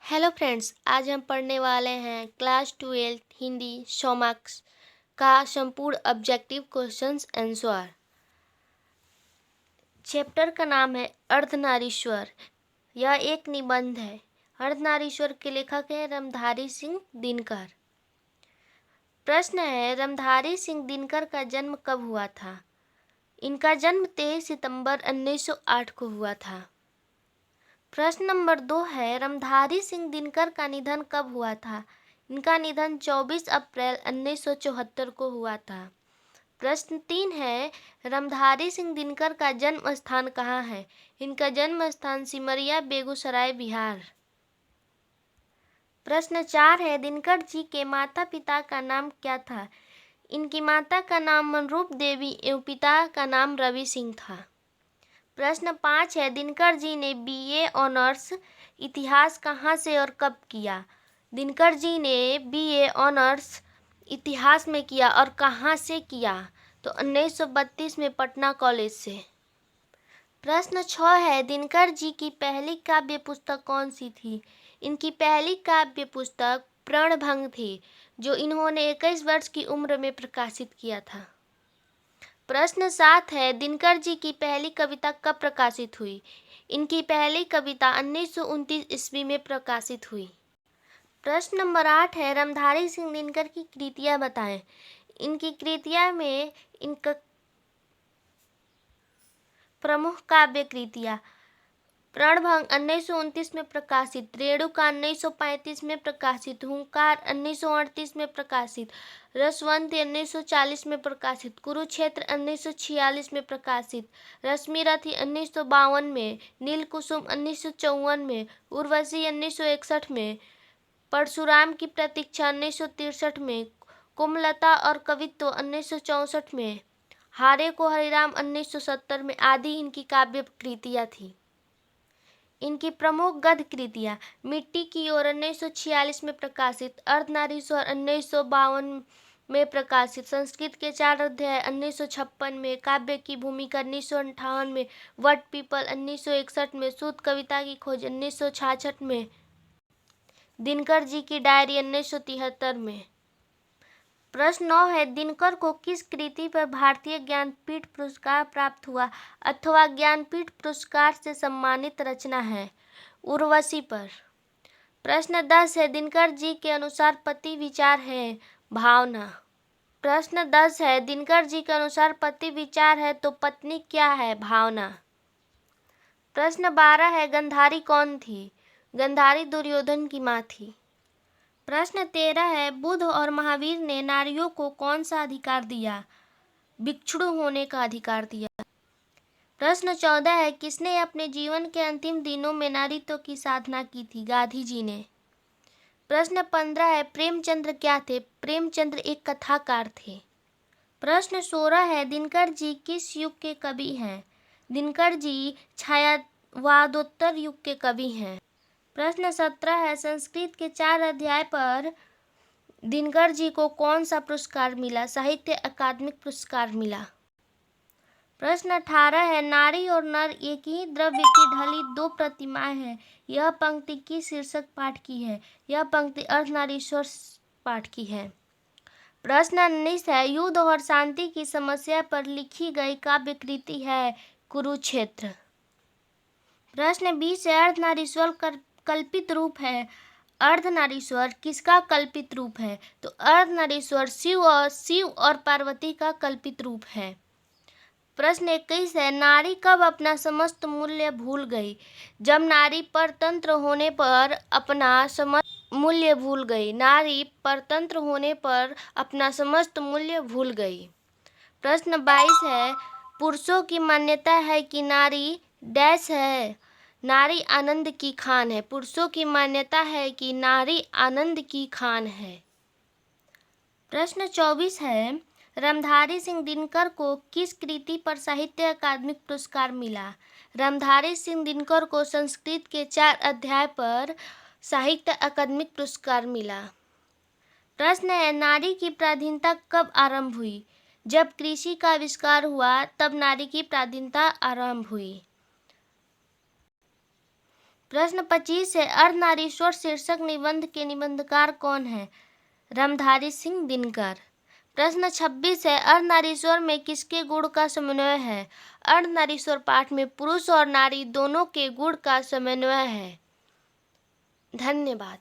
Hello friends, आज हम पढ़ने वाले हैं क्लास 12 हिंदी 100 मार्क्स का संपूर्ण ऑब्जेक्टिव क्वेश्चंस आंसर। चैप्टर का नाम है अर्धनारीश्वर। यह एक निबंध है। अर्धनारीश्वर के लेखक हैं रामधारी सिंह दिनकर। प्रश्न है, रामधारी सिंह दिनकर का जन्म कब हुआ था? इनका जन्म 23 सितंबर 1908 को हुआ था। प्रश्न नंबर 2 है, रामधारी सिंह दिनकर का निधन कब हुआ था? इनका निधन 24 अप्रैल 1974 को हुआ था। प्रश्न 3 है, रामधारी सिंह दिनकर का जन्म स्थान कहाँ है? इनका जन्म स्थान सिमरिया, बेगूसराय, बिहार। प्रश्न 4 है, दिनकर जी के माता पिता का नाम क्या था? इनकी माता का नाम मनरूप देवी एवं पिता का नाम रवि सिंह था। प्रश्न 5 है, दिनकर जी ने बीए ऑनर्स इतिहास कहाँ से और कब किया? दिनकर जी ने बीए ऑनर्स इतिहास में किया और कहाँ से किया? तो 1932 में पटना कॉलेज से। प्रश्न 6 है, दिनकर जी की पहली काव्य पुस्तक कौन सी थी? इनकी पहली काव्य पुस्तक प्रणभंग थी, जो इन्होंने 21 वर्ष की उम्र में प्रकाशित किया था। प्रश्न 7 है, दिनकर जी की पहली कविता कब प्रकाशित हुई? इनकी पहली कविता 1929 ईस्वी में प्रकाशित हुई। प्रश्न नंबर 8 है, रामधारी सिंह दिनकर की कृतियां बताएं। इनकी कृतियां में इनका प्रमुख काव्य कृतियां प्रणभंग 1929 में प्रकाशित, रेणुका 1935 में प्रकाशित, हुंकार 1938 में प्रकाशित, रसवंती 1940 में प्रकाशित, कुरुक्षेत्र 1946 में प्रकाशित, रश्मिरथी 1952 में, नीलकुसुम 1954 में, उर्वशी 1961 में, परशुराम की प्रतीक्षा 1963 में, कोमलता और कवित्व 1964 में, हारे को हरिराम 1970 में आदि इनकी काव्य कृतियां थी। इनकी प्रमुख गद्य कृतियां मिट्टी की ओर 1946 में प्रकाशित, अर्धनारीश्वर 1952 में प्रकाशित, संस्कृत के 4 अध्याय 1956 में, काव्य की भूमिका 1958 में, वट पीपल 1961 में, शुद्ध कविता की खोज 1966 में, दिनकर जी की डायरी 1973 में। प्रश्न 9 है, दिनकर को किस कृति पर भारतीय ज्ञानपीठ पुरस्कार प्राप्त हुआ अथवा ज्ञानपीठ पुरस्कार से सम्मानित रचना है? उर्वशी पर। प्रश्न 10 है, दिनकर जी के अनुसार पति विचार है भावना। प्रश्न 10 है, दिनकर जी के अनुसार पति विचार है तो पत्नी क्या है? भावना। प्रश्न 12 है, गंधारी कौन थी? गंधारी दुर्योधन की मां थी। प्रश्न 13 है, बुद्ध और महावीर ने नारियों को कौन सा अधिकार दिया? भिक्षुणी होने का अधिकार दिया। प्रश्न 14 है, किसने अपने जीवन के अंतिम दिनों में नारीत्व की साधना की थी? गांधी जी ने। प्रश्न 15 है, प्रेमचंद्र क्या थे? प्रेमचंद्र एक कथाकार थे। प्रश्न 16 है, दिनकर जी किस युग के कवि हैं? दिनकर जी छायावादोत्तर युग के कवि हैं। प्रश्न 17 है, संस्कृत के 4 अध्याय पर दिनकर जी को कौन सा पुरस्कार मिला? साहित्य अकादमी पुरस्कार मिला। प्रश्न 18 है, नारी और नर एक ही द्रव्य की ढली 2 प्रतिमाएं हैं। यह पंक्ति किस शीर्षक पाठ की है? यह पंक्ति अर्धनारीश्वर पाठ की है। प्रश्न 19 है, युद्ध और शांति की समस्या पर लिखी गई काव्य कृति है कुरुक्षेत्र। प्रश्न 20 है, अर्धनारीश्वर कल्पित रूप है। अर्धनारीश्वर किसका कल्पित रूप है? तो अर्धनारीश्वर शिव और पार्वती का कल्पित रूप है। प्रश्न 21 है, नारी कब अपना समस्त मूल्य भूल गई? जब नारी परतंत्र होने पर अपना समस्त मूल्य भूल गई। नारी परतंत्र होने पर अपना समस्त मूल्य भूल गई। प्रश्न 22 है, पुरुषों की मान्यता है कि नारी डैश है। नारी आनंद की खान है। पुरुषों की मान्यता है कि नारी आनंद की खान है। प्रश्न 24 है, रामधारी सिंह दिनकर को किस कृति पर साहित्य अकादमी पुरस्कार मिला? रामधारी सिंह दिनकर को संस्कृत के 4 अध्याय पर साहित्य अकादमी पुरस्कार मिला। प्रश्न है, नारी की पराधीनता कब आरंभ हुई? जब कृषि का आविष्कार हुआ तब नारी की पराधीनता आरंभ हुई। प्रश्न 25 है, अर्धनारीश्वर शीर्षक निबंध के निबंधकार कौन है? रामधारी सिंह दिनकर। प्रश्न 26 है, अर्धनारीश्वर में किसके गुण का समन्वय है? अर्धनारीश्वर पाठ में पुरुष और नारी दोनों के गुण का समन्वय है। धन्यवाद।